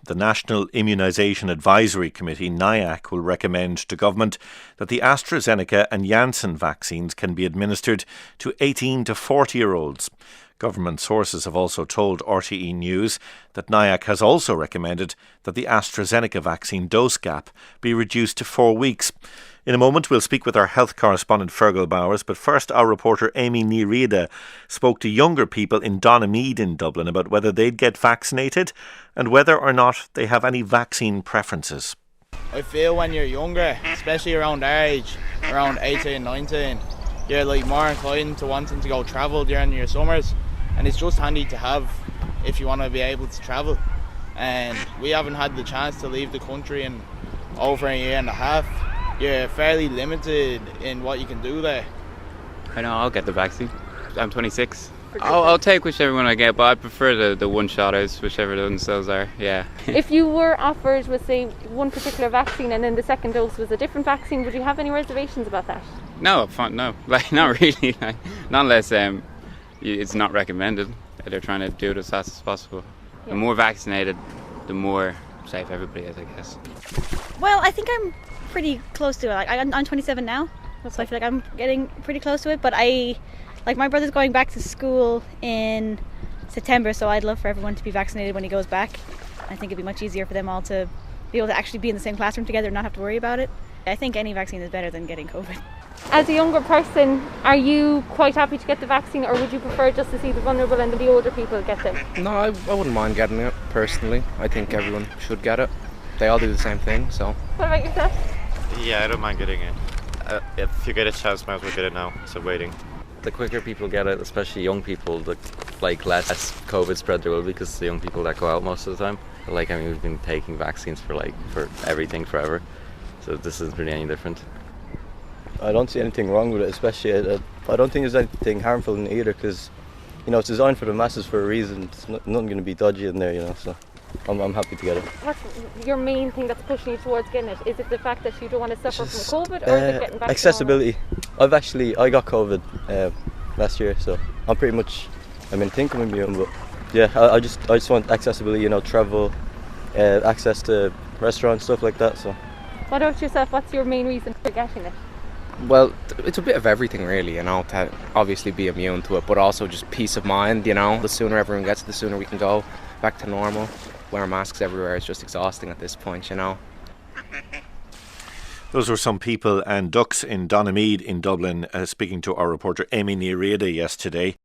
The National Immunisation Advisory Committee, NIAC, will recommend to government that the AstraZeneca and Janssen vaccines can be administered to 18 to 40-year-olds. Government sources have also told RTE News that NIAC has also recommended that the AstraZeneca vaccine dose gap be reduced to 4 weeks. In a moment, we'll speak with our health correspondent Fergal Bowers, but first our reporter Amy Ní Riada spoke to younger people in Donamead in Dublin about whether they'd get vaccinated and whether or not they have any vaccine preferences. I feel when you're younger, especially around our age, around 18, 19, you're like more inclined to wanting to go travel during your summers, and it's just handy to have if you want to be able to travel. And we haven't had the chance to leave the country in over a year and a half. You're fairly limited in what you can do there. I know, I'll get the vaccine. I'm 26. I'll take whichever one I get, but I prefer the one-shot outs, whichever those are, yeah. If you were offered with, say, one particular vaccine and then the second dose was a different vaccine, would you have any reservations about that? No, no, not really. Not unless it's not recommended. They're trying to do it as fast as possible. Yeah. The more vaccinated, the more safe everybody is, I guess. Well, I think I'm pretty close to it. I'm 27 now, so I feel like I'm getting pretty close to it. But my brother's going back to school in September, so I'd love for everyone to be vaccinated when he goes back. I think it'd be much easier for them all to be able to actually be in the same classroom together and not have to worry about it. I think any vaccine is better than getting COVID. As a younger person, are you quite happy to get the vaccine, or would you prefer just to see the vulnerable and the older people get them? No, I wouldn't mind getting it, personally. I think everyone should get it. They all do the same thing, so. What about yourself? Yeah, I don't mind getting it. If you get a chance, might as well get it now, instead of waiting. The quicker people get it, especially young people, the less COVID spread there will be, because it's the young people that go out most of the time. We've been taking vaccines for everything forever, so this isn't really any different. I don't see anything wrong with it, especially I don't think there's anything harmful in it either, because it's designed for the masses for a reason. It's nothing going to be dodgy in there, so I'm happy to get it. What's your main thing that's pushing you towards getting it? Is it the fact that you don't want to suffer from COVID, or is it getting back accessibility? I got COVID last year, so I'm pretty much thinking immune, but yeah, I just want accessibility, travel, access to restaurants, stuff like that. So what about yourself? What's your main reason for getting it? Well, it's a bit of everything really, to obviously be immune to it, but also just peace of mind, The sooner everyone gets it, the sooner we can go back to normal. Wearing masks everywhere is just exhausting at this point, Those were some people and ducks in Donamead in Dublin speaking to our reporter Amy Ní Riada yesterday.